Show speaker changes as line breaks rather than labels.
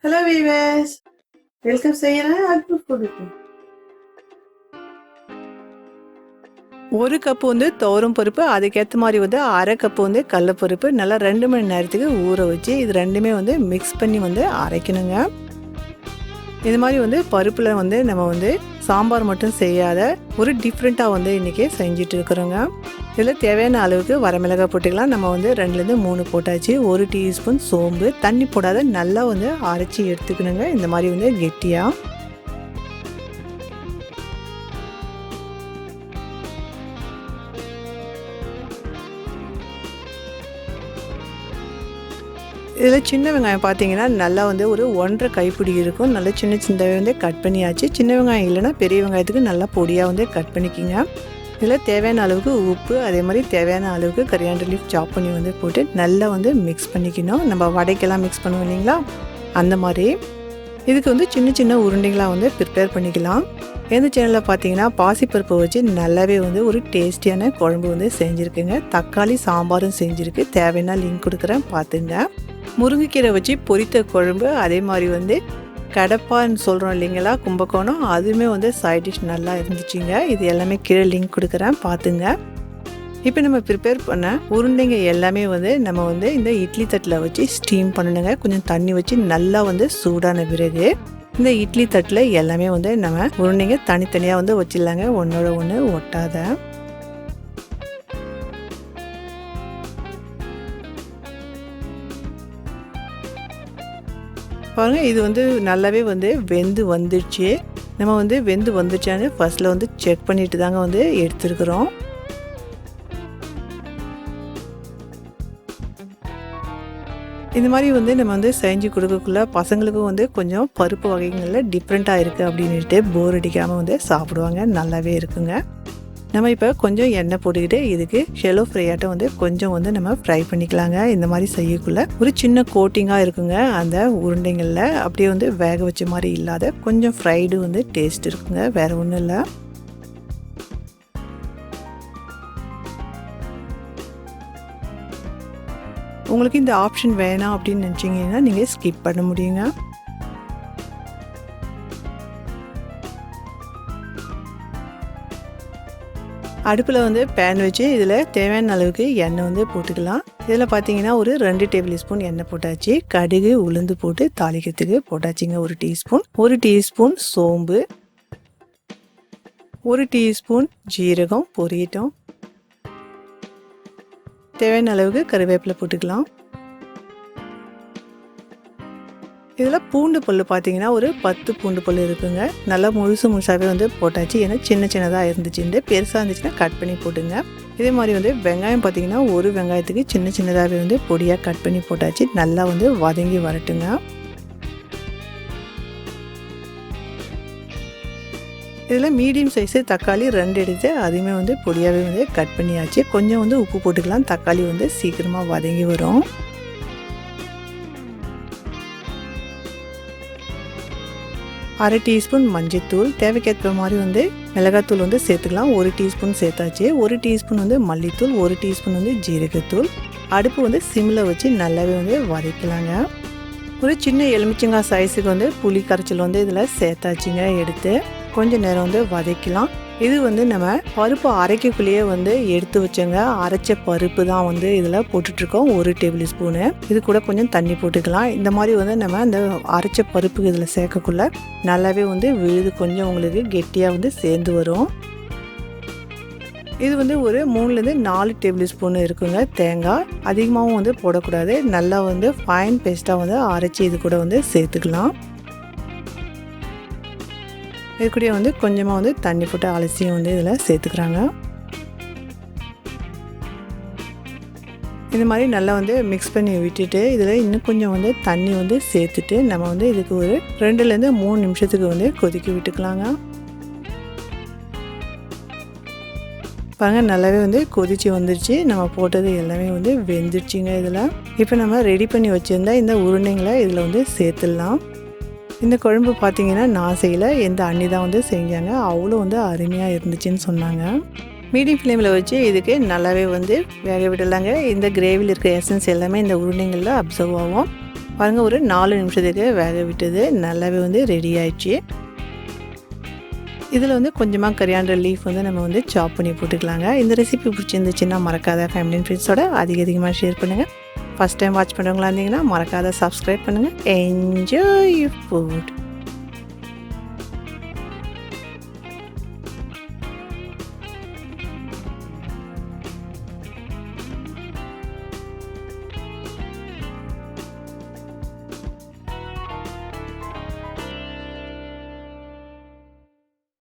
Hello viewers, welcome செய்யறேன். அக்மல் கொடுக்கும். 1 cup வந்து துவரம் பருப்பு, அதுக்கேற்ற மாதிரி வந்து 1/2 கப் வந்து கடலைப்பருப்பு நல்லா 2 மணி நேரத்துக்கு ஊற வச்சு இது ரெண்டுமே வந்து மிக்ஸ் பண்ணி வந்து அரைக்கணுங்க. இது மாதிரி வந்து பருப்பில் வந்து நம்ம வந்து சாம்பார் மட்டும் செய்யாத ஒரு டிஃப்ரெண்ட்டாக வந்து இன்றைக்கி செஞ்சுட்டு இருக்கிறோங்க. இதில் தேவையான அளவுக்கு வரமிளகாய் போட்டுக்கலாம். நம்ம வந்து 2லேருந்து 3 போட்டாச்சு. 1 டீஸ்பூன் சோம்பு, தண்ணி போடாத நல்லா வந்து அரைச்சி எடுத்துக்கணுங்க. இந்த மாதிரி வந்து கெட்டியாக. இதில் சின்ன வெங்காயம் பார்த்தீங்கன்னா நல்லா வந்து ஒரு 1.5 கைப்பிடி இருக்கும். நல்லா சின்ன சின்னதாக வந்து கட் பண்ணியாச்சு. சின்ன வெங்காயம் இல்லைன்னா பெரிய வெங்காயத்துக்கு நல்லா பொடியாக வந்து கட் பண்ணிக்கிங்க. இதில் தேவையான அளவுக்கு உப்பு, அதே மாதிரி தேவையான அளவுக்கு கரியாண்டர் லீஃப் சாப் பண்ணி வந்து போட்டு நல்லா வந்து மிக்ஸ் பண்ணிக்கணும். நம்ம வடைக்கெல்லாம் மிக்ஸ் பண்ணுவோம் இல்லைங்களா, அந்த மாதிரி. இதுக்கு வந்து சின்ன சின்ன உருண்டைகளாக வந்து ப்ரிப்பேர் பண்ணிக்கலாம். எந்த சேனலில் பார்த்தீங்கன்னா பாசிப்பருப்பை வச்சு நல்லாவே வந்து ஒரு டேஸ்டியான குழம்பு வந்து செஞ்சுருக்குங்க. தக்காளி சாம்பாரும் செஞ்சுருக்கு. தேவைன்னா லிங்க் கொடுக்குறேன், பார்த்துங்க. முருங்கைக்கீரை வச்சு பொரித்த குழம்பு, அதே மாதிரி வந்து கடப்பான்னு சொல்கிறோம் இல்லைங்களா, கும்பகோணம், அதுவுமே வந்து சைட் டிஷ் நல்லா இருந்துச்சுங்க. இது எல்லாமே கீழே லிங்க் கொடுக்குறேன், பார்த்துங்க. இப்போ நம்ம ப்ரிப்பேர் பண்ண உருண்டைங்க எல்லாமே வந்து நம்ம வந்து இந்த இட்லி தட்டில் வச்சு ஸ்டீம் பண்ணணுங்க. கொஞ்சம் தண்ணி வச்சு நல்லா வந்து சூடான பிறகு இந்த இட்லி தட்டில் எல்லாமே வந்து நம்ம உருண்டைங்க தனித்தனியாக வந்து வச்சிடலாங்க, ஒன்றோட ஒன்று ஒட்டாத. பாருங்கள், இது வந்து நல்லாவே வந்து வெந்து வந்துடுச்சு. நம்ம வந்து வெந்து வந்துச்சான்னு ஃபர்ஸ்ட்டில் வந்து செக் பண்ணிட்டு தாங்க வந்து எடுத்துருக்குறோம். இந்த மாதிரி வந்து நம்ம வந்து செஞ்சு கொடுக்கக்குள்ள பசங்களுக்கும் வந்து கொஞ்சம் பருப்பு வகைகளில் டிஃப்ரெண்ட்டாக இருக்குது அப்படின்ட்டு போர் அடிக்காமல் வந்து சாப்பிடுவாங்க. நல்லாவே இருக்குங்க. நம்ம இப்போ கொஞ்சம் எண்ணெய் போட்டுக்கிட்டு இதுக்கு ஷெலோ ஃப்ரையாட்டம் வந்து கொஞ்சம் வந்து நம்ம ஃப்ரை பண்ணிக்கலாங்க. இந்த மாதிரி செய்யக்குள்ள ஒரு சின்ன கோட்டிங்காக இருக்குங்க அந்த உருண்டைங்களில். அப்படியே வந்து வேக வச்ச மாதிரி இல்லாத கொஞ்சம் ஃப்ரைடு வந்து டேஸ்ட் இருக்குங்க, வேறு ஒன்றும் இல்லை. உங்களுக்கு இந்த ஆப்ஷன் வேணாம் அப்படின்னு நினச்சிங்கன்னா நீங்கள் ஸ்கிப் பண்ண முடியுங்க. அடுப்பில் வந்து பேன் வச்சு இதில் தேவையான அளவுக்கு எண்ணெய் வந்து போட்டுக்கலாம். இதில் பார்த்தீங்கன்னா ஒரு 2 டேபிள் ஸ்பூன் எண்ணெய் போட்டாச்சு. கடுகு உளுந்து போட்டு தாளிக்கிறதுக்கு போட்டாச்சுங்க 1 டீஸ்பூன். 1 டீஸ்பூன் சோம்பு, 1 டீஸ்பூன் ஜீரகம் பொரியட்டும். தேவையான அளவுக்கு கருவேப்பிலை போட்டுக்கலாம். இதில் பூண்டு பல் பார்த்தீங்கன்னா ஒரு 10 பூண்டு பல் இருக்குங்க. நல்லா முழுசாகவே வந்து போட்டாச்சு. ஏன்னா சின்ன சின்னதாக இருந்துச்சுட்டு, பெருசாக இருந்துச்சுன்னா கட் பண்ணி போட்டுங்க. இதே மாதிரி வந்து வெங்காயம் பார்த்தீங்கன்னா ஒரு வெங்காயத்துக்கு சின்ன சின்னதாகவே வந்து பொடியாக கட் பண்ணி போட்டாச்சு. நல்லா வந்து வதங்கி வரட்டுங்க. இதில் மீடியம் சைஸு தக்காளி 2 எடுத்து அதையுமே வந்து பொடியாகவே வந்து கட் பண்ணியாச்சு. கொஞ்சம் வந்து உப்பு போட்டுக்கலாம், தக்காளி வந்து சீக்கிரமாக வதங்கி வரும். அரை டீஸ்பூன் மஞ்சள்தூள், தேவைக்கேற்ற மாதிரி வந்து மிளகாத்தூள் வந்து சேர்த்துக்கலாம். 1 டீஸ்பூன் சேர்த்தாச்சு. 1 டீஸ்பூன் வந்து மல்லித்தூள், 1 டீஸ்பூன் வந்து ஜீரகத்தூள். அடுப்பு வந்து சிம்மில் வச்சு நல்லாவே வந்து வதக்கலாங்க. ஒரு சின்ன எலுமிச்சங்காய் சைஸுக்கு வந்து புளி கரைச்சல் வந்து இதில் சேர்த்தாச்சுங்க. எடுத்து கொஞ்சம் நேரம் வந்து வதக்கலாம். இது வந்து நம்ம பருப்பு அரைக்கக்குள்ளேயே வந்து எடுத்து வச்சோங்க. அரைச்ச பருப்பு தான் வந்து இதில் போட்டுட்ருக்கோம் 1 டேபிள் ஸ்பூனு. இது கூட கொஞ்சம் தண்ணி போட்டுக்கலாம். இந்த மாதிரி வந்து நம்ம அந்த அரைச்ச பருப்பு இதில் சேர்க்கக்குள்ள நல்லாவே வந்து விழுது கொஞ்சம் உங்களுக்கு கெட்டியாக வந்து சேர்ந்து வரும். இது வந்து ஒரு 3லேருந்து 4 டேபிள் ஸ்பூன் இருக்குங்க தேங்காய். அதிகமாகவும் வந்து போடக்கூடாது. நல்லா வந்து ஃபைன் பேஸ்ட்டாக வந்து அரைச்சி இது கூட வந்து சேர்த்துக்கலாம். இது கூட வந்து கொஞ்சமாக வந்து தண்ணி போட்டு அலசியும் வந்து இதில் சேர்த்துக்கிறாங்க. இந்த மாதிரி நல்லா வந்து மிக்ஸ் பண்ணி விட்டுட்டு இதில் இன்னும் கொஞ்சம் வந்து தண்ணி வந்து சேர்த்துட்டு நம்ம வந்து இதுக்கு ஒரு 2லேருந்து 3 நிமிஷத்துக்கு வந்து கொதிக்க விட்டுக்கலாங்க. பாருங்க, நல்லாவே வந்து கொதிச்சு வந்துருச்சு. நம்ம போட்டது எல்லாமே வந்து வெந்துருச்சுங்க. இதில் இப்போ நம்ம ரெடி பண்ணி வச்சுருந்தா இந்த உருண்டைங்களை இதில் வந்து சேர்த்துடலாம். இந்த குழம்பு பார்த்தீங்கன்னா நான் செய்யலை, எந்த அண்ணி தான் வந்து செஞ்சாங்க. அவ்வளோ வந்து அருமையாக இருந்துச்சுன்னு சொன்னாங்க. மீடியம் ஃப்ளேமில் வச்சு இதுக்கு நல்லாவே வந்து வேக விடலாங்க. இந்த கிரேவியில் இருக்க எசன்ஸ் எல்லாமே இந்த உருண்டைங்களில் அப்சர்வ் ஆகும். பாருங்கள், ஒரு 4 நிமிஷத்துக்கு வேக விட்டது நல்லாவே வந்து ரெடி ஆயிடுச்சு. இதில் வந்து கொஞ்சமாக கரியாண்டர் லீஃப் வந்து நம்ம வந்து சாப் பண்ணி போட்டுக்கலாங்க. இந்த ரெசிபி பிடிச்சிருந்துச்சுன்னா மறக்காத ஃபேமிலி அண்ட் ஃப்ரெண்ட்ஸோட அதிகமாக ஷேர் பண்ணுங்கள். ஃபஸ்ட் டைம் வாட்ச் பண்ணுறவங்களா இருந்தீங்கன்னா மறக்காத சப்ஸ்கிரைப் பண்ணுங்கள். Enjoy food.